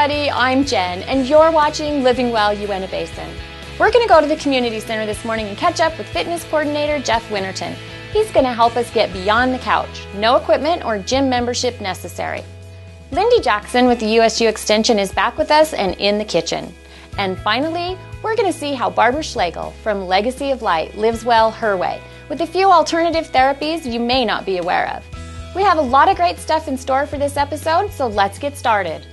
everybody, I'm Jen, and you're watching Living Well Uintah Basin. We're going to go to the community center this morning and catch up with fitness coordinator Jeff Winterton. He's going to help us get beyond the couch. No equipment or gym membership necessary. Lindy Jackson with the USU Extension is back with us and in the kitchen. And finally, we're going to see how Barbara Schlegel from Legacy of Light lives well her way, with a few alternative therapies you may not be aware of. We have a lot of great stuff in store for this episode, so let's get started.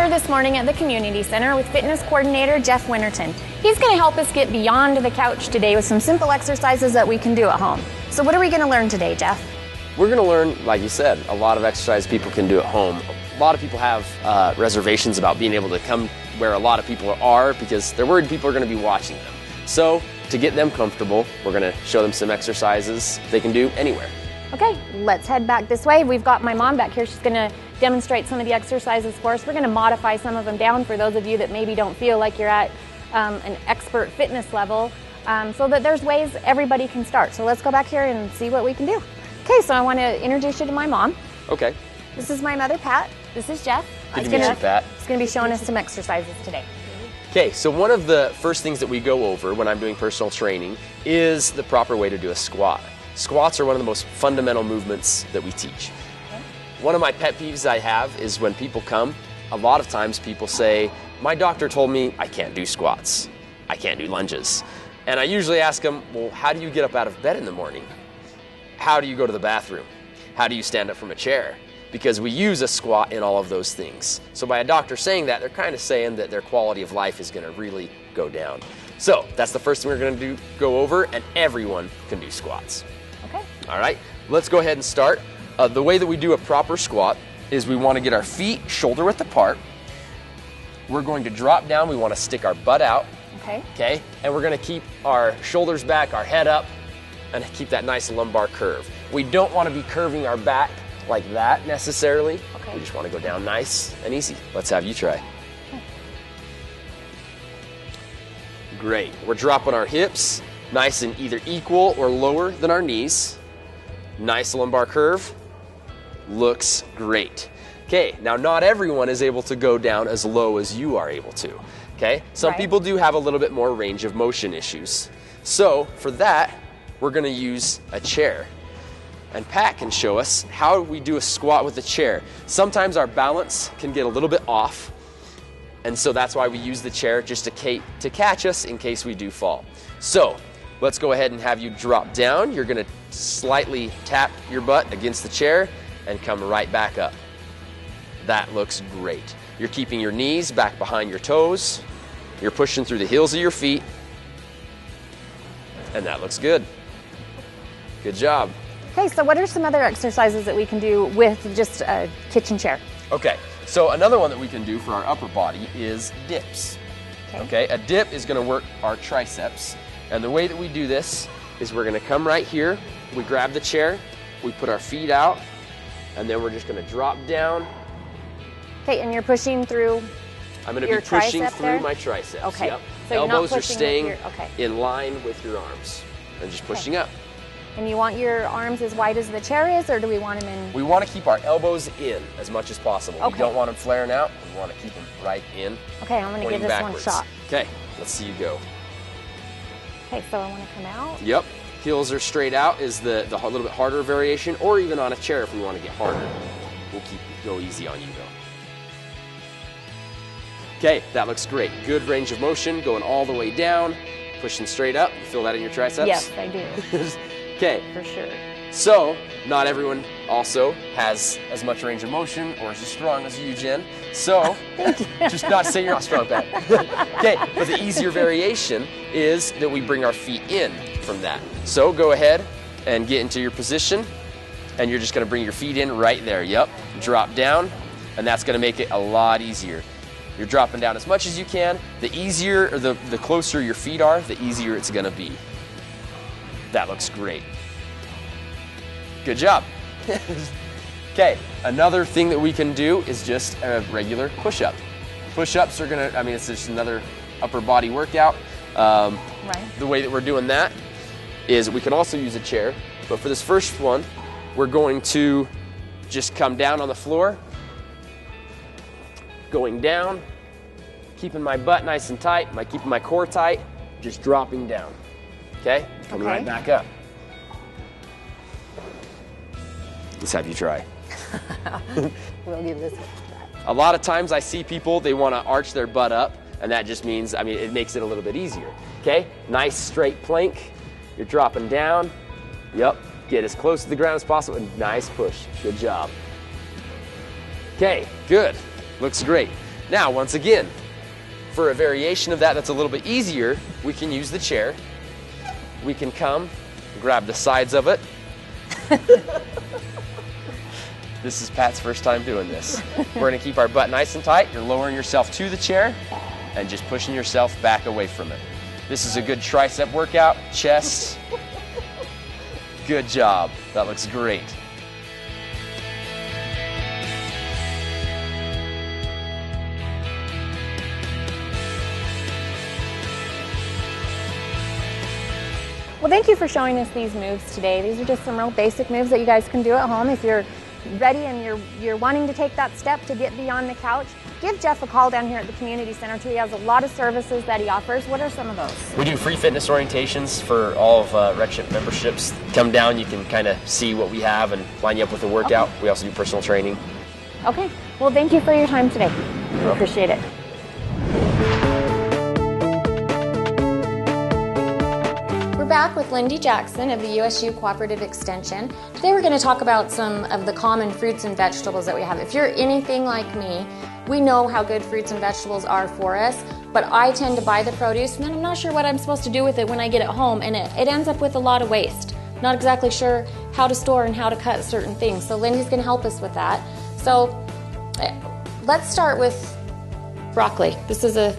This morning at the community center with fitness coordinator Jeff Winterton. He's going to help us get beyond the couch today with some simple exercises that we can do at home. So what are we going to learn today, Jeff? We're going to learn, like you said, a lot of exercise people can do at home. A lot of people have reservations about being able to come where a lot of people are because they're worried people are going to be watching them. So to get them comfortable, we're going to show them some exercises they can do anywhere. Okay, let's head back this way. We've got my mom back here. She's going to demonstrate some of the exercises for us. We're going to modify some of them down for those of you that maybe don't feel like you're at an expert fitness level, so that there's ways everybody can start. So let's go back here and see what we can do. Okay, so I want to introduce you to my mom. Okay. This is my mother, Pat. This is Jeff. Good to meet you, Pat. He's going to be showing us some exercises today. Okay, so one of the first things that we go over when I'm doing personal training is the proper way to do a squat. Squats are one of the most fundamental movements that we teach. One of my pet peeves I have is when people come, a lot of times people say, my doctor told me I can't do squats, I can't do lunges. And I usually ask them, well, how do you get up out of bed in the morning? How do you go to the bathroom? How do you stand up from a chair? Because we use a squat in all of those things. So by a doctor saying that, they're kind of saying that their quality of life is going to really go down. So that's the first thing we're going to go over, and everyone can do squats. Okay. All right, let's go ahead and start. The way that we do a proper squat is we want to get our feet shoulder width apart. We're going to drop down. We want to stick our butt out. Okay. Okay. And we're going to keep our shoulders back, our head up, and keep that nice lumbar curve. We don't want to be curving our back like that necessarily. Okay. We just want to go down nice and easy. Let's have you try. Okay. Great. We're dropping our hips nice and either equal or lower than our knees. Nice lumbar curve. Looks great. Okay, now not everyone is able to go down as low as you are able to. Okay, some people do have a little bit more range of motion issues. So for that, we're going to use a chair. And Pat can show us how we do a squat with a chair. Sometimes our balance can get a little bit off, and so that's why we use the chair just to catch us in case we do fall. So let's go ahead and have you drop down. You're going to slightly tap your butt against the chair and come right back up. That looks great. You're keeping your knees back behind your toes. You're pushing through the heels of your feet. And that looks good. Good job. Okay, so what are some other exercises that we can do with just a kitchen chair? Okay, so another one that we can do for our upper body is dips. Okay, a dip is going to work our triceps. And the way that we do this is we're going to come right here. We grab the chair. We put our feet out. And then we're just going to drop down. Okay, and you're pushing through. I'm going to be pushing through my triceps. Okay. Yep. So you're elbows not are staying in line with your arms and just pushing up. And you want your arms as wide as the chair is, or do we want them in? We want to keep our elbows in as much as possible. Okay. We don't want them flaring out. We want to keep them right in. Okay, I'm going to give this backwards. one shot. Okay, let's see you go. Okay, so I want to come out. Yep. Heels are straight out is the little bit harder variation, or even on a chair if we want to get harder. We'll go easy on you though. Okay, that looks great. Good range of motion, going all the way down, pushing straight up. You feel that in your triceps? Yes, I do. Okay. For sure. So, not everyone also has as much range of motion or is as strong as you, Jen. So, just not to say you're not strong, Pat. Okay, but the easier variation is that we bring our feet in from that. So, go ahead and get into your position, and you're just going to bring your feet in right there. Yep, drop down, and that's going to make it a lot easier. You're dropping down as much as you can. The easier, or the closer your feet are, the easier it's going to be. That looks great. Good job. Okay, another thing that we can do is just a regular push-up. Push-ups are gonna, I mean, it's just another upper body workout. Right. The way that we're doing that is we can also use a chair, but for this first one, we're going to just come down on the floor, going down, keeping my butt nice and tight, keeping my core tight, just dropping down, okay? Coming right back up. Let's have you try. We'll give this a try. A lot of times I see people, they want to arch their butt up, and that just means, I mean, it makes it a little bit easier, okay? Nice straight plank, you're dropping down, yep, get as close to the ground as possible, and nice push, good job. Okay, good, looks great. Now, once again, for a variation of that that's a little bit easier, we can use the chair. We can come, grab the sides of it. This is Pat's first time doing this. We're gonna keep our butt nice and tight. You're lowering yourself to the chair and just pushing yourself back away from it. This is a good tricep workout, chest. Good job, that looks great. Well, thank you for showing us these moves today. These are just some real basic moves that you guys can do at home. If you're ready and you're wanting to take that step to get beyond the couch, give Jeff a call down here at the community center too. He has a lot of services that he offers. What are some of those? We do free fitness orientations for all of RedShip memberships. Come down, you can kind of see what we have and line you up with a workout. Okay. We also do personal training. Okay, well, thank you for your time today. We appreciate it. Back with Lindy Jackson of the USU Cooperative Extension. Today we're going to talk about some of the common fruits and vegetables that we have. If you're anything like me, we know how good fruits and vegetables are for us, but I tend to buy the produce and then I'm not sure what I'm supposed to do with it when I get it home, and it ends up with a lot of waste. Not exactly sure how to store and how to cut certain things, so Lindy's going to help us with that. So let's start with broccoli. This is a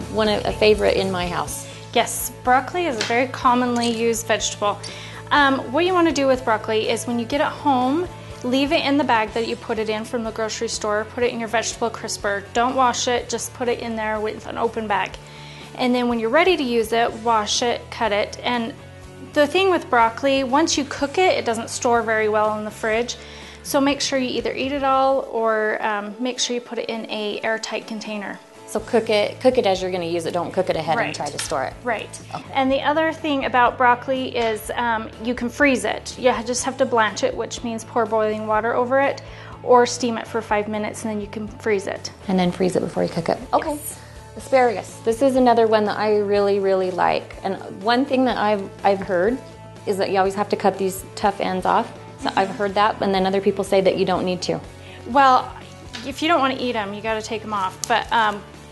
favorite in my house. Yes, broccoli is a very commonly used vegetable. What you want to do with broccoli is when you get it home, leave it in the bag that you put it in from the grocery store, put it in your vegetable crisper. Don't wash it, just put it in there with an open bag. And then when you're ready to use it, wash it, cut it. And the thing with broccoli, once you cook it, it doesn't store very well in the fridge. So make sure you either eat it all or make sure you put it in an airtight container. So cook it as you're going to use it. Don't cook it ahead and try to store it. Right. Okay. And the other thing about broccoli is you can freeze it. You just have to blanch it, which means pour boiling water over it, or steam it for 5 minutes, and then you can freeze it. And then freeze it before you cook it. Okay. Yes. Asparagus. This is another one that I really, really like. And one thing that I've heard is that you always have to cut these tough ends off. So I've heard that, and then other people say that you don't need to. Well, if you don't want to eat them, you got to take them off. But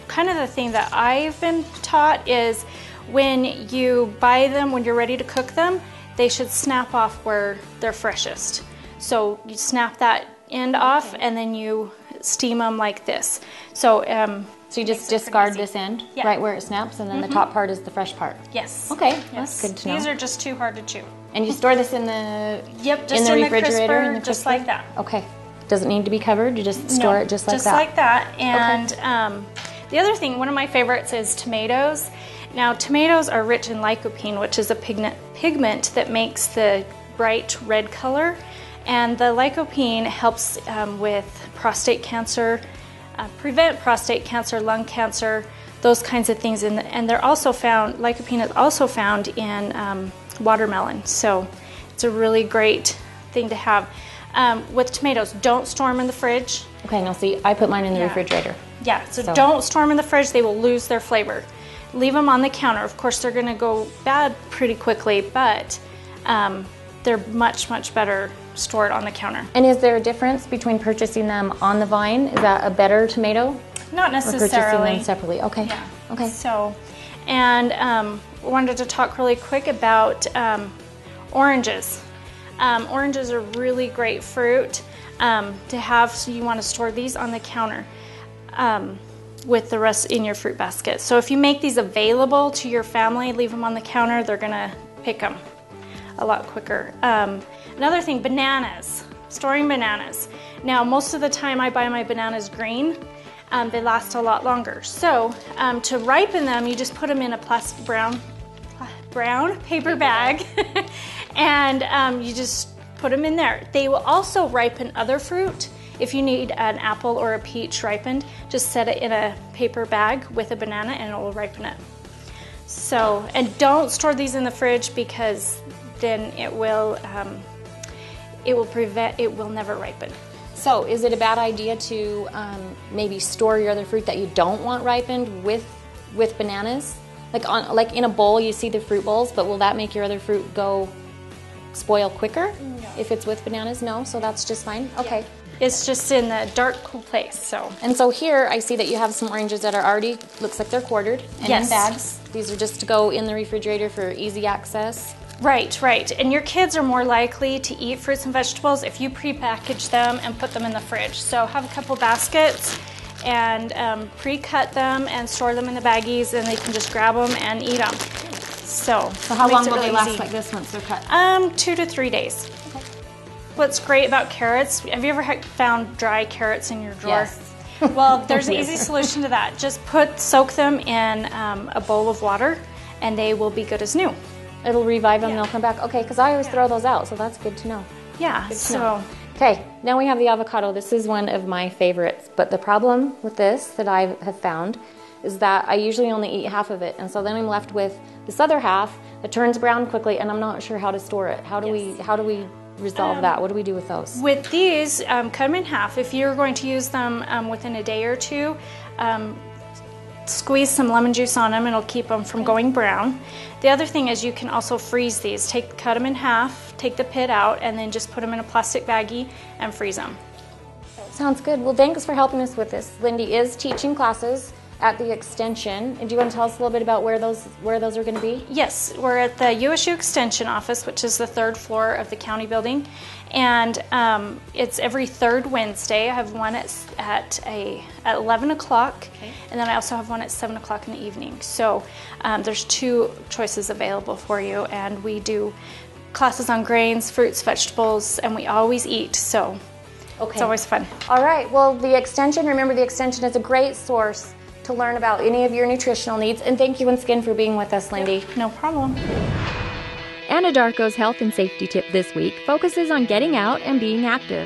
kind of the thing that I've been taught is when you buy them, when you're ready to cook them, they should snap off where they're freshest. So you snap that end off and then you steam them like this. So you just discard this end, right where it snaps, and then the top part is the fresh part. Yes. Okay, yes. That's good to know. These are just too hard to chew. And you store this in the just in the refrigerator, in the just like that. Okay. Does it need to be covered? You just store it just like that? Just like that. And the other thing, one of my favorites is tomatoes. Now, tomatoes are rich in lycopene, which is a pigment that makes the bright red color. And the lycopene helps with prostate cancer, prevent prostate cancer, lung cancer, those kinds of things. And they're also found, lycopene is also found in watermelon. So it's a really great thing to have. With tomatoes, don't store them in the fridge. Okay, now see, I put mine in the refrigerator. Yeah, so don't store them in the fridge. They will lose their flavor. Leave them on the counter. Of course, they're going to go bad pretty quickly, but they're much, much better stored on the counter. And is there a difference between purchasing them on the vine? Is that a better tomato? Not necessarily. Or purchasing them separately? Okay. Yeah. Okay. So, and wanted to talk really quick about oranges. Oranges are really great fruit to have, so you want to store these on the counter with the rest in your fruit basket. So if you make these available to your family, leave them on the counter, they're going to pick them a lot quicker. Another thing, bananas. Storing bananas. Now, most of the time I buy my bananas green. They last a lot longer. So to ripen them, you just put them in a plastic brown paper bag and you just put them in there. They will also ripen other fruit. If you need an apple or a peach ripened, just set it in a paper bag with a banana and it will ripen it. So, and don't store these in the fridge because then it will never ripen. So is it a bad idea to maybe store your other fruit that you don't want ripened with bananas? Like in a bowl, you see the fruit bowls, but will that make your other fruit spoil quicker? No. If it's with bananas? No, so that's just fine? Okay. It's just in a dark, cool place, so. And so here I see that you have some oranges that are already, looks like they're quartered and Yes. in bags. These are just to go in the refrigerator for easy access. Right, right. And your kids are more likely to eat fruits and vegetables if you pre-package them and put them in the fridge. So have a couple baskets and pre-cut them and store them in the baggies, and they can just grab them and eat them. So how long makes it will really they last easy. like this once they're cut? 2 to 3 days. Okay. What's great about carrots, have you ever found dry carrots in your drawer? Yes. Well, there's an easy solution to that. Just soak them in a bowl of water and they will be good as new. It'll revive them, Yeah. they'll come back. Okay, because I always throw those out, so that's good to know. Yeah, so Okay, now we have the avocado. This is one of my favorites, but the problem with this that I have found is that I usually only eat half of it, and so then I'm left with this other half that turns brown quickly, and I'm not sure how to store it. How do we resolve that? What do we do with those? with these, cut them in half. If you're going to use them within a day or two, squeeze some lemon juice on them and it'll keep them from going brown. The other thing is you can also freeze these. Cut them in half, take the pit out, and then just put them in a plastic baggie and freeze them. Sounds good. Well, thanks for helping us with this. Lindy is teaching classes at the Extension. And do you want to tell us a little bit about where those are going to be? Yes, we're at the USU Extension office, which is the 3rd floor of the county building, and it's every 3rd Wednesday. I have one at 11 o'clock, and then I also have one at 7 o'clock in the evening. So there's 2 choices available for you, and we do classes on grains, fruits, vegetables, and we always eat, so it's always fun. All right. Well, the Extension, remember the Extension is a great source to learn about any of your nutritional needs. And thank you once again for being with us, Lindy. No problem. Anna Darko's health and safety tip this week focuses on getting out and being active.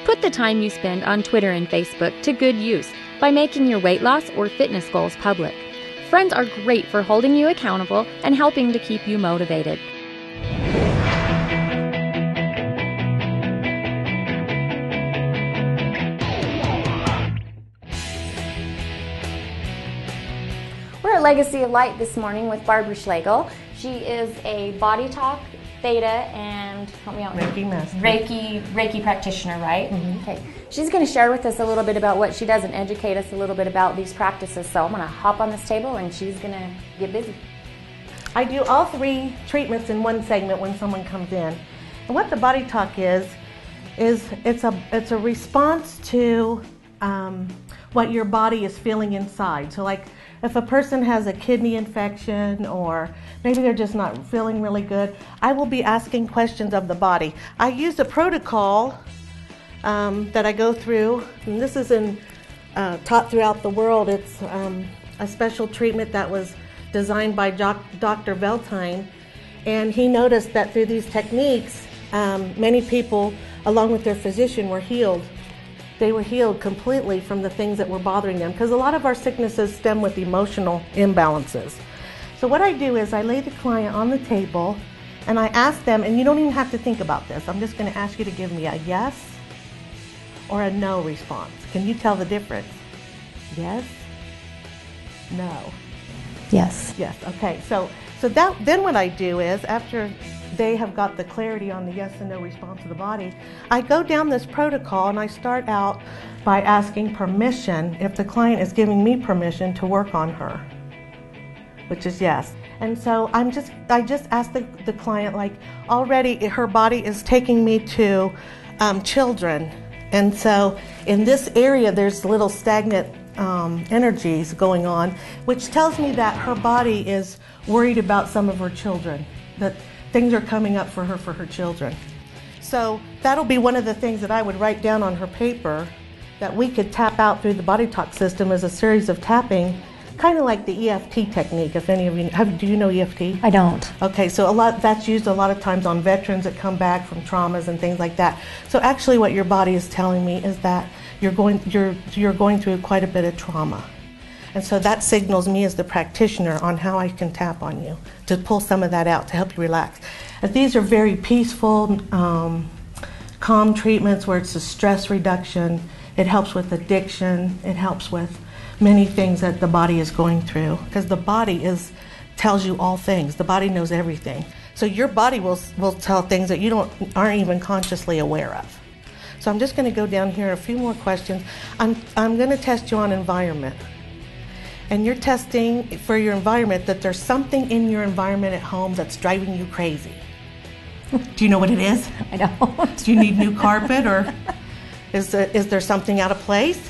Put the time you spend on Twitter and Facebook to good use by making your weight loss or fitness goals public. Friends are great for holding you accountable and helping to keep you motivated. We're at Legacy of Light this morning with Barbara Schlegel. She is a Body Talk, Theta, and help me out. Reiki master. Reiki practitioner, right? Mm-hmm. Okay. She's going to share with us a little bit about what she does and educate us a little bit about these practices. So I'm going to hop on this table and she's going to get busy. I do all 3 treatments in one segment when someone comes in. And what the Body Talk is it's a response to what your body is feeling inside. So like if a person has a kidney infection or maybe they're just not feeling really good, I will be asking questions of the body. I use a protocol that I go through, and this is taught throughout the world. It's a special treatment that was designed by Dr. Veltine, and he noticed that through these techniques, many people, along with their physician, were healed. They were healed completely from the things that were bothering them, because a lot of our sicknesses stem with emotional imbalances. So what I do is I lay the client on the table and I ask them, and you don't even have to think about this, I'm just going to ask you to give me a yes or a no response. Can you tell the difference? Yes? No? Yes. Yes. Okay. So then what I do is, after they have got the clarity on the yes and no response of the body, I go down this protocol and I start out by asking permission, if the client is giving me permission to work on her, which is yes. And so I just ask the client, like, already her body is taking me to children, and so in this area there's little stagnant energies going on, which tells me that her body is worried about some of her children, that things are coming up for her children. So that'll be one of the things that I would write down on her paper, that we could tap out through the body talk system as a series of tapping, kind of like the EFT technique. If any of you do you know EFT? I don't. Okay, so that's used a lot of times on veterans that come back from traumas and things like that. So actually, what your body is telling me is that you're going through quite a bit of trauma, and so that signals me as the practitioner on how I can tap on you to pull some of that out to help you relax. And these are very peaceful, calm treatments where it's a stress reduction. It helps with addiction. It helps with many things that the body is going through, because the body tells you all things. The body knows everything. So your body will tell things that you aren't even consciously aware of. So I'm just going to go down here a few more questions. I'm going to test you on environment. And you're testing for your environment that there's something in your environment at home that's driving you crazy. Do you know what it is? I don't. Do you need new carpet, or is there something out of place?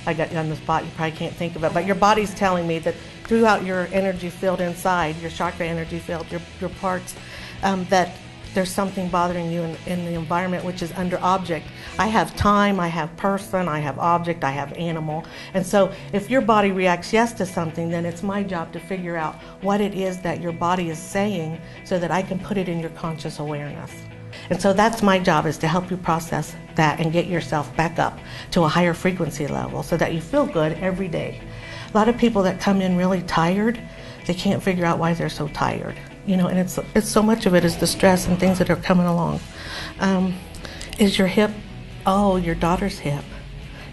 I got you on the spot, you probably can't think of it, but your body's telling me that throughout your energy field inside, your chakra energy field, your parts, that there's something bothering you in the environment, which is under object. I have time, I have person, I have object, I have animal. And so if your body reacts yes to something, then it's my job to figure out what it is that your body is saying so that I can put it in your conscious awareness. And so that's my job, is to help you process that and get yourself back up to a higher frequency level so that you feel good every day. A lot of people that come in really tired, they can't figure out why they're so tired. You know, and it's so much of it is the stress and things that are coming along. Is your hip? Oh, your daughter's hip.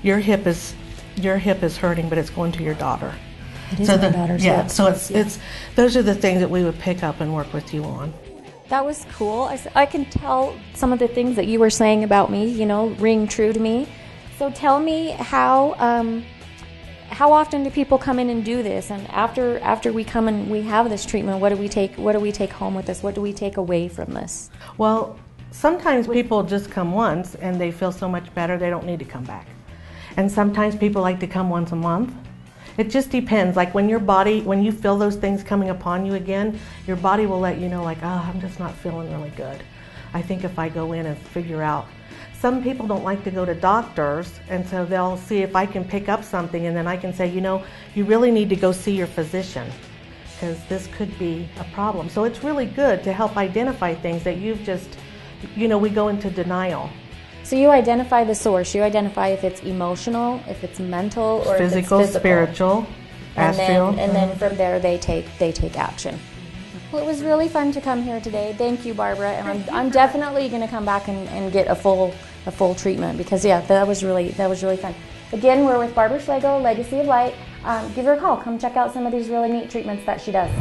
Your hip is hurting, but it's going to your daughter. It is my daughter's hip. Yeah, so it's those are the things that we would pick up and work with you on. That was cool. I can tell some of the things that you were saying about me, you know, ring true to me. So tell me how often do people come in and do this? And after we come and we have this treatment, what do we take home with us? What do we take away from this? Well, sometimes people just come once and they feel so much better they don't need to come back. And sometimes people like to come once a month. It just depends. Like when you feel those things coming upon you again, your body will let you know, like, oh, I'm just not feeling really good. I think if I go in and figure out. Some people don't like to go to doctors, and so they'll see if I can pick up something, and then I can say, you know, you really need to go see your physician, because this could be a problem. So it's really good to help identify things that you've just, you know, we go into denial. So you identify the source. You identify if it's emotional, if it's mental, or physical, if it's physical, spiritual, astral. And then from there they take action. Well, it was really fun to come here today. Thank you, Barbara. And I'm definitely going to come back and get a full treatment, because yeah, that was really fun. Again, we're with Barbara Schlegel, Legacy of Light. Give her a call. Come check out some of these really neat treatments that she does.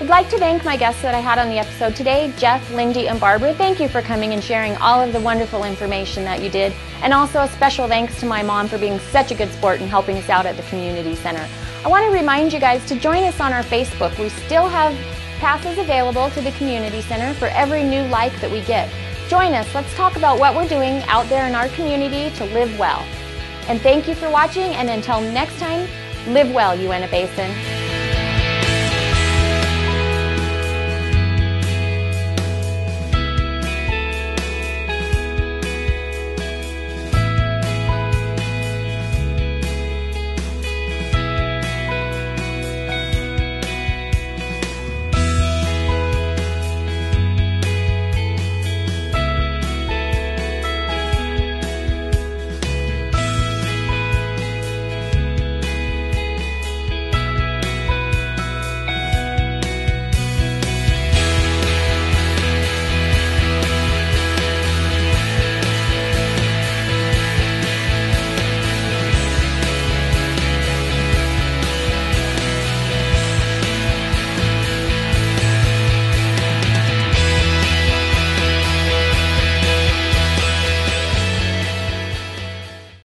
I'd like to thank my guests that I had on the episode today, Jeff, Lindy, and Barbara. Thank you for coming and sharing all of the wonderful information that you did. And also a special thanks to my mom for being such a good sport and helping us out at the community center. I want to remind you guys to join us on our Facebook. We still have passes available to the community center for every new like that we get. Join us. Let's talk about what we're doing out there in our community to live well. And thank you for watching, and until next time, live well, Uintah Basin.